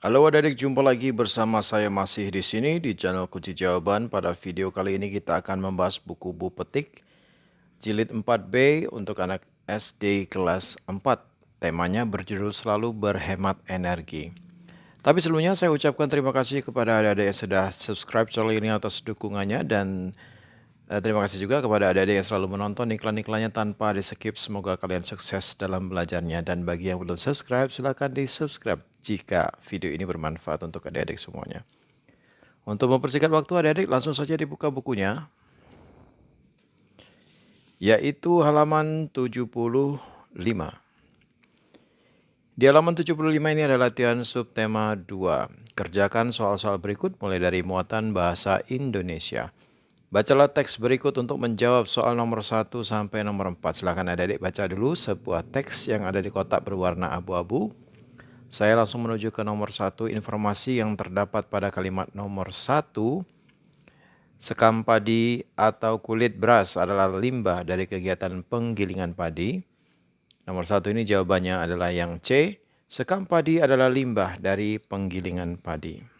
Halo adik-adik, jumpa lagi bersama saya masih di sini di channel Kunci Jawaban. Pada video kali ini kita akan membahas buku Bu Petik Jilid 4B untuk anak SD kelas 4. Temanya berjudul Selalu Berhemat Energi. Tapi sebelumnya saya ucapkan terima kasih kepada adik-adik yang sudah subscribe channel ini atas dukungannya dan terima kasih juga kepada adik-adik yang selalu menonton iklan-iklannya tanpa di-skip. Semoga kalian sukses dalam belajarnya. Dan bagi yang belum subscribe, silahkan di-subscribe jika video ini bermanfaat untuk adik-adik semuanya. Untuk mempersingkat waktu adik-adik, langsung saja dibuka bukunya, yaitu halaman 75. Di halaman 75 ini ada latihan subtema 2. Kerjakan soal-soal berikut mulai dari muatan bahasa Indonesia. Bacalah teks berikut untuk menjawab soal nomor 1 sampai nomor 4. Silakan adik-adik baca dulu sebuah teks yang ada di kotak berwarna abu-abu. Saya langsung menuju ke nomor 1. Informasi yang terdapat pada kalimat nomor 1. Sekam padi atau kulit beras adalah limbah dari kegiatan penggilingan padi. Nomor 1 ini jawabannya adalah yang C. Sekam padi adalah limbah dari penggilingan padi.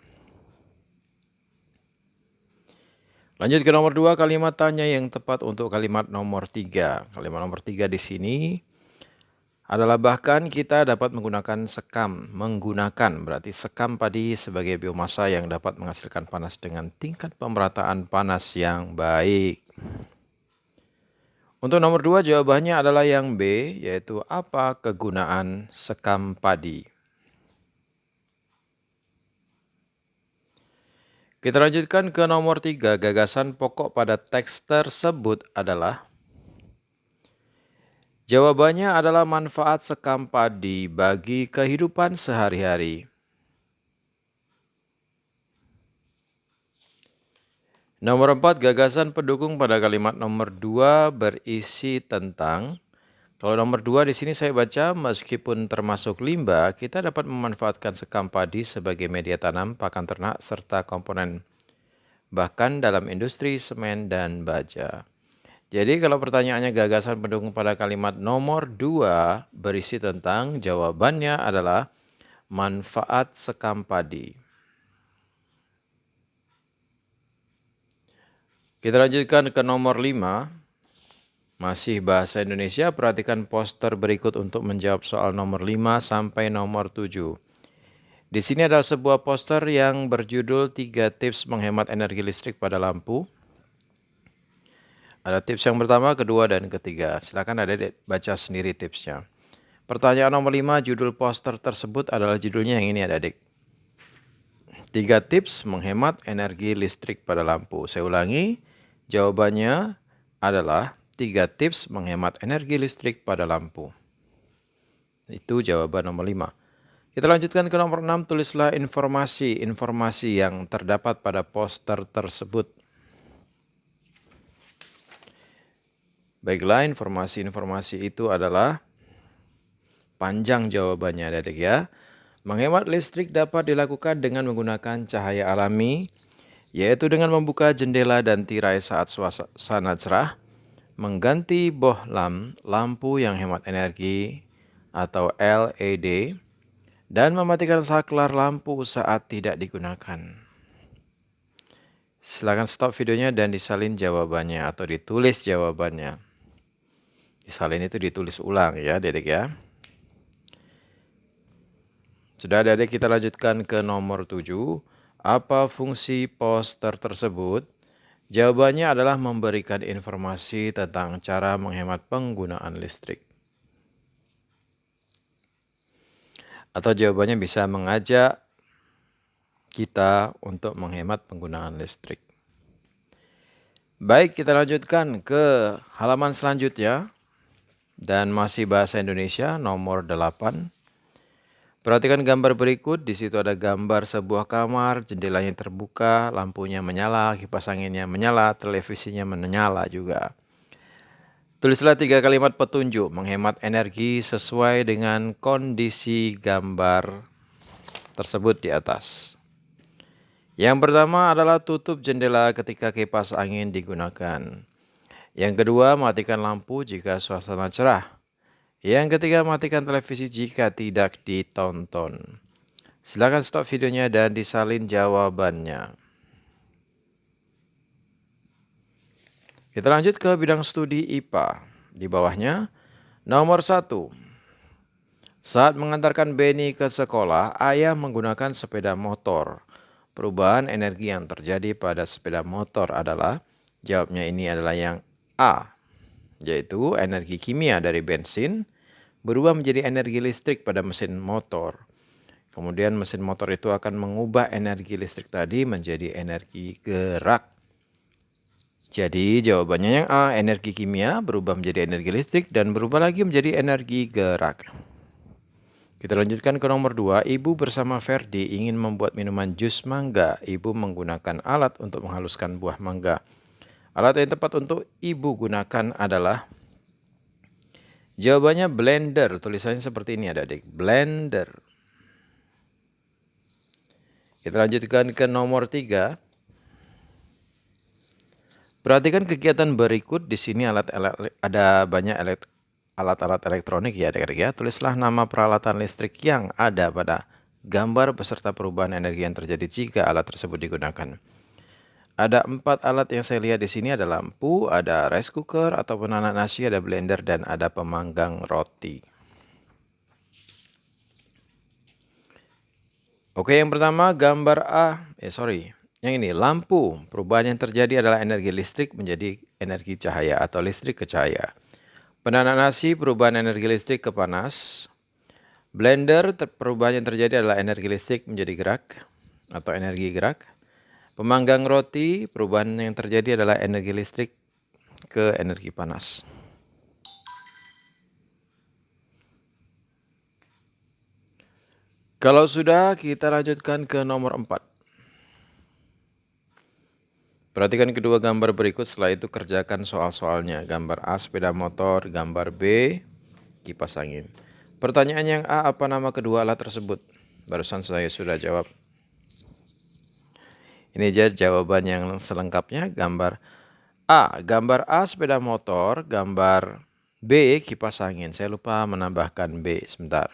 Lanjut ke nomor 2, kalimat tanya yang tepat untuk kalimat nomor 3. Kalimat nomor 3 di sini adalah bahkan kita dapat menggunakan sekam. Menggunakan berarti sekam padi sebagai biomasa yang dapat menghasilkan panas dengan tingkat pemerataan panas yang baik. Untuk nomor 2 jawabannya adalah yang B, yaitu apa kegunaan sekam padi. Kita lanjutkan ke nomor 3. Gagasan pokok pada teks tersebut adalah jawabannya adalah manfaat sekam padi bagi kehidupan sehari-hari. Nomor 4, gagasan pendukung pada kalimat nomor 2 berisi tentang. Kalau nomor 2 di sini saya baca, meskipun termasuk limbah, kita dapat memanfaatkan sekam padi sebagai media tanam, pakan ternak, serta komponen bahkan dalam industri semen dan baja. Jadi kalau pertanyaannya gagasan pendukung pada kalimat nomor 2 berisi tentang, jawabannya adalah manfaat sekam padi. Kita lanjutkan ke nomor 5. Masih bahasa Indonesia, perhatikan poster berikut untuk menjawab soal nomor 5 sampai nomor 7. Di sini ada sebuah poster yang berjudul 3 tips menghemat energi listrik pada lampu. Ada tips yang pertama, kedua, dan ketiga. Silakan adik-adik baca sendiri tipsnya. Pertanyaan nomor 5, judul poster tersebut adalah judulnya yang ini adik-adik. 3 tips menghemat energi listrik pada lampu. Saya ulangi, jawabannya adalah 3 tips menghemat energi listrik pada lampu. Itu jawaban nomor 5. Kita lanjutkan ke nomor 6, tulislah informasi yang terdapat pada poster tersebut. Baiklah, informasi itu adalah panjang jawabannya adik-adik ya. Menghemat listrik dapat dilakukan dengan menggunakan cahaya alami, yaitu dengan membuka jendela dan tirai saat suasana cerah, mengganti bohlam lampu yang hemat energi atau LED, dan mematikan saklar lampu saat tidak digunakan. Silakan stop videonya dan disalin jawabannya atau ditulis jawabannya. Disalin itu ditulis ulang ya adik-adik ya. Sudah adik-adik, kita lanjutkan ke nomor 7. Apa fungsi poster tersebut? Jawabannya adalah memberikan informasi tentang cara menghemat penggunaan listrik. Atau jawabannya bisa mengajak kita untuk menghemat penggunaan listrik. Baik, kita lanjutkan ke halaman selanjutnya. Dan masih bahasa Indonesia nomor 8. Perhatikan gambar berikut. Di situ ada gambar sebuah kamar, jendelanya terbuka, lampunya menyala, kipas anginnya menyala, televisinya menyala juga. Tulislah 3 kalimat petunjuk menghemat energi sesuai dengan kondisi gambar tersebut di atas. Yang pertama adalah tutup jendela ketika kipas angin digunakan. Yang kedua, matikan lampu jika suasana cerah. Yang ketiga, matikan televisi jika tidak ditonton. Silakan stop videonya dan disalin jawabannya. Kita lanjut ke bidang studi IPA. Di bawahnya, nomor 1. Saat mengantarkan Benny ke sekolah, ayah menggunakan sepeda motor. Perubahan energi yang terjadi pada sepeda motor adalah, jawabnya ini adalah yang A, yaitu energi kimia dari bensin berubah menjadi energi listrik pada mesin motor. Kemudian mesin motor itu akan mengubah energi listrik tadi menjadi energi gerak. Jadi jawabannya yang A, energi kimia berubah menjadi energi listrik dan berubah lagi menjadi energi gerak. Kita lanjutkan ke nomor 2. Ibu bersama Ferdi ingin membuat minuman jus mangga. Ibu menggunakan alat untuk menghaluskan buah mangga. Alat yang tepat untuk ibu gunakan adalah, jawabannya blender. Tulisannya seperti ini adik-adik, blender. Kita lanjutkan ke nomor 3. Perhatikan kegiatan berikut. Di sini ada banyak alat-alat elektronik ya adik-adik ya. Tulislah nama peralatan listrik yang ada pada gambar beserta perubahan energi yang terjadi jika alat tersebut digunakan. Ada 4 alat yang saya lihat di sini, ada lampu, ada rice cooker atau penanak nasi, ada blender, dan ada pemanggang roti. Oke, yang pertama gambar yang ini lampu. Perubahan yang terjadi adalah energi listrik menjadi energi cahaya atau listrik ke cahaya. Penanak nasi, perubahan energi listrik ke panas. Blender, perubahan yang terjadi adalah energi listrik menjadi gerak atau energi gerak. Pemanggang roti, perubahan yang terjadi adalah energi listrik ke energi panas. Kalau sudah, kita lanjutkan ke nomor 4. Perhatikan kedua gambar berikut, setelah itu kerjakan soal-soalnya. Gambar A, sepeda motor. Gambar B, kipas angin. Pertanyaan yang A, apa nama kedua alat tersebut? Barusan saya sudah jawab. Ini aja jawaban yang selengkapnya. Gambar A sepeda motor, gambar B kipas angin. Saya lupa menambahkan B, sebentar.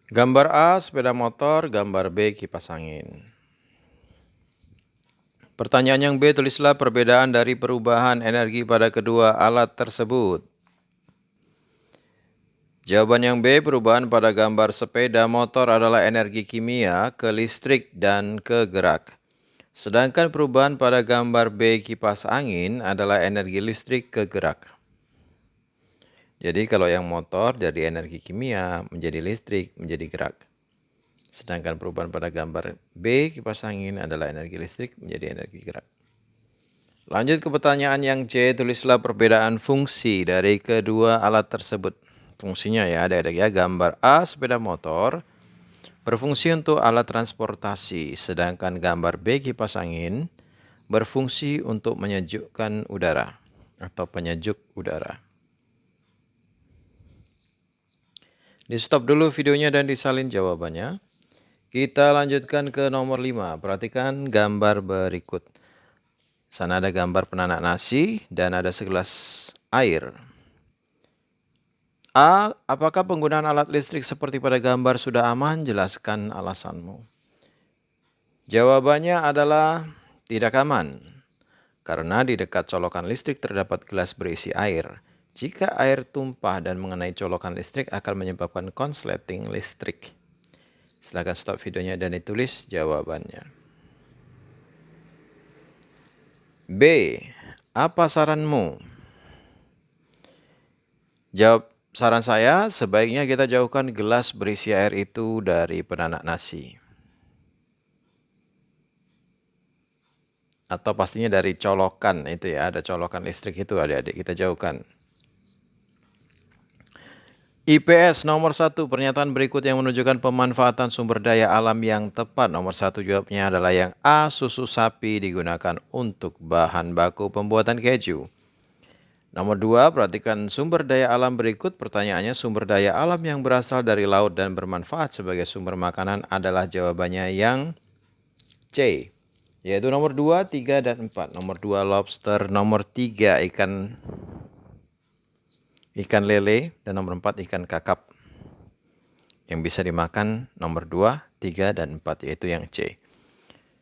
Gambar A sepeda motor, gambar B kipas angin. Pertanyaan yang B, tulislah perbedaan dari perubahan energi pada kedua alat tersebut. Jawaban yang B, perubahan pada gambar sepeda motor adalah energi kimia ke listrik dan ke gerak. Sedangkan perubahan pada gambar B kipas angin adalah energi listrik ke gerak. Jadi kalau yang motor dari energi kimia menjadi listrik menjadi gerak. Sedangkan perubahan pada gambar B kipas angin adalah energi listrik menjadi energi gerak. Lanjut ke pertanyaan yang C, tulislah perbedaan fungsi dari kedua alat tersebut. Fungsinya ya, ada ya, gambar A sepeda motor berfungsi untuk alat transportasi, sedangkan gambar B kipas angin berfungsi untuk menyejukkan udara atau penyejuk udara. Di stop dulu videonya dan disalin jawabannya. Kita lanjutkan ke nomor 5. Perhatikan gambar berikut. Sana ada gambar penanak nasi dan ada segelas air. A, apakah penggunaan alat listrik seperti pada gambar sudah aman? Jelaskan alasanmu. Jawabannya adalah tidak aman. Karena di dekat colokan listrik terdapat gelas berisi air. Jika air tumpah dan mengenai colokan listrik akan menyebabkan konsleting listrik. Silakan stop videonya dan ditulis jawabannya. B, apa saranmu? Jawab, saran saya sebaiknya kita jauhkan gelas berisi air itu dari penanak nasi. Atau pastinya dari colokan itu ya, ada colokan listrik itu adik-adik, kita jauhkan. IPS nomor 1, pernyataan berikut yang menunjukkan pemanfaatan sumber daya alam yang tepat. Nomor 1 jawabnya adalah yang A, susu sapi digunakan untuk bahan baku pembuatan keju. Nomor 2, perhatikan sumber daya alam berikut. Pertanyaannya, sumber daya alam yang berasal dari laut dan bermanfaat sebagai sumber makanan adalah jawabannya yang C, yaitu nomor 2, 3, dan 4. Nomor 2 lobster, nomor 3 ikan lele, dan nomor 4 ikan kakap. Yang bisa dimakan nomor 2, 3, dan 4, yaitu yang C.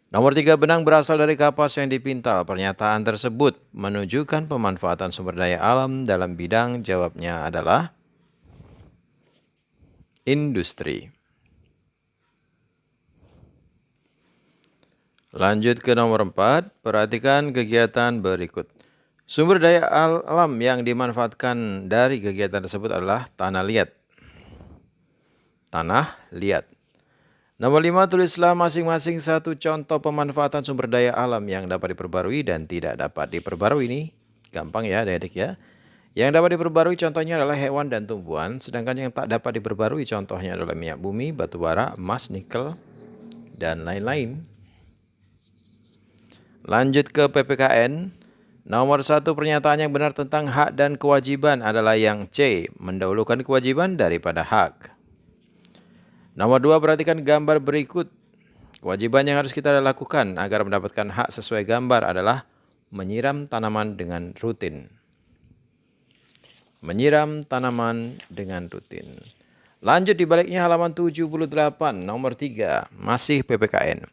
Nomor 3, benang berasal dari kapas yang dipintal. Pernyataan tersebut menunjukkan pemanfaatan sumber daya alam dalam bidang. Jawabnya adalah industri. Lanjut ke nomor 4, perhatikan kegiatan berikut. Sumber daya alam yang dimanfaatkan dari kegiatan tersebut adalah tanah liat. Tanah liat. Nomor 5, tulislah masing-masing satu contoh pemanfaatan sumber daya alam yang dapat diperbarui dan tidak dapat diperbarui. Ini gampang ya adik-adik ya. Yang dapat diperbarui contohnya adalah hewan dan tumbuhan, sedangkan yang tak dapat diperbarui contohnya adalah minyak bumi, batu bara, emas, nikel, dan lain-lain. Lanjut ke PPKN. Nomor 1, pernyataan yang benar tentang hak dan kewajiban adalah yang C, mendahulukan kewajiban daripada hak. Nomor 2, perhatikan gambar berikut. Kewajiban yang harus kita lakukan agar mendapatkan hak sesuai gambar adalah menyiram tanaman dengan rutin. Menyiram tanaman dengan rutin. Lanjut di baliknya halaman 78, nomor 3, masih PPKN.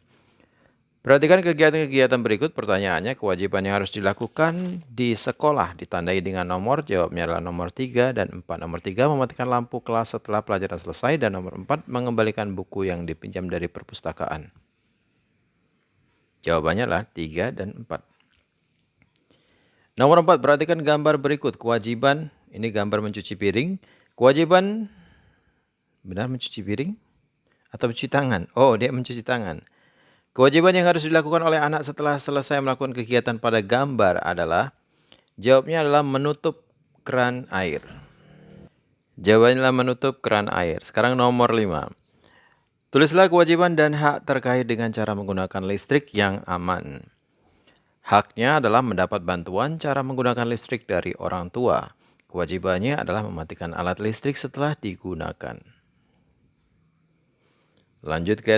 Perhatikan kegiatan-kegiatan berikut. Pertanyaannya, kewajiban yang harus dilakukan di sekolah ditandai dengan nomor. Jawabnya adalah nomor 3 dan 4. Nomor 3, mematikan lampu kelas setelah pelajaran selesai. Dan nomor 4, mengembalikan buku yang dipinjam dari perpustakaan. Jawabannya adalah 3 dan 4. Nomor 4, perhatikan gambar berikut. Kewajiban, ini gambar mencuci piring. Kewajiban, benar mencuci piring? Atau mencuci tangan? Oh, dia mencuci tangan. Kewajiban yang harus dilakukan oleh anak setelah selesai melakukan kegiatan pada gambar adalah, jawabnya adalah menutup keran air. Jawabannya adalah menutup keran air. Sekarang nomor 5. Tulislah kewajiban dan hak terkait dengan cara menggunakan listrik yang aman. Haknya adalah mendapat bantuan cara menggunakan listrik dari orang tua. Kewajibannya adalah mematikan alat listrik setelah digunakan. Lanjut ke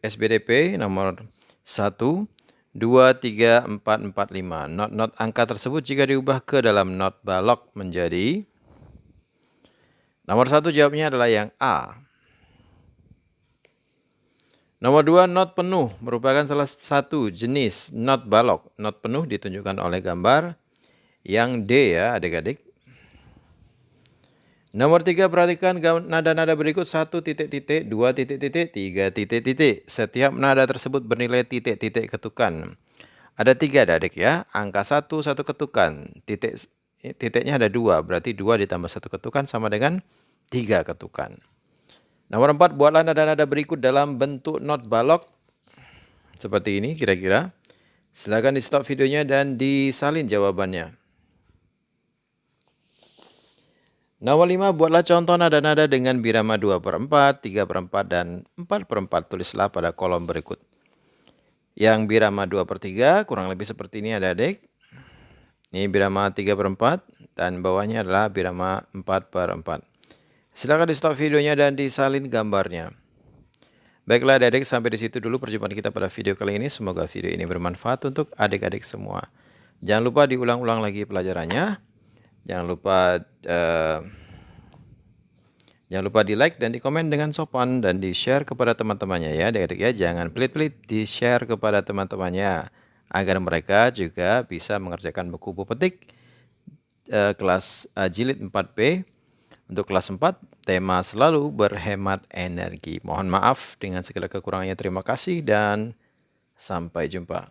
SBDP nomor 1, 2, 3, 4, 4, 5. Not-not angka tersebut jika diubah ke dalam not balok menjadi, nomor 1 jawabnya adalah yang A. Nomor 2, not penuh merupakan salah satu jenis not balok. Not penuh ditunjukkan oleh gambar yang D ya adik-adik. Nomor 3, perhatikan nada-nada berikut. 1 titik titik, 2 titik titik, 3 titik titik. Setiap nada tersebut bernilai titik titik ketukan. Ada 3 adik ya. Angka 1, 1 ketukan. Titiknya ada 2, berarti 2 ditambah 1 ketukan sama dengan 3 ketukan. Nomor 4, buatlah nada-nada berikut dalam bentuk not balok. Seperti ini kira-kira. Silakan di stop videonya dan disalin jawabannya. Nomor 5, buatlah contoh nada-nada dengan birama 2/4, 3/4, dan 4/4. Tulislah pada kolom berikut. Yang birama 2/3 kurang lebih seperti ini adik-adik. Ini birama 3/4 dan bawahnya adalah birama 4/4. Silakan di stop videonya dan disalin gambarnya. Baiklah adik-adik, sampai di situ dulu perjumpaan kita pada video kali ini. Semoga video ini bermanfaat untuk adik-adik semua. Jangan lupa diulang-ulang lagi pelajarannya. Jangan lupa di like dan di komen dengan sopan dan di share kepada teman-temannya ya adik-adik ya. Jangan pelit-pelit di share kepada teman-temannya agar mereka juga bisa mengerjakan buku petik kelas jilid 4B. Untuk kelas 4, tema selalu berhemat energi. Mohon maaf dengan segala kekurangannya. Terima kasih dan sampai jumpa.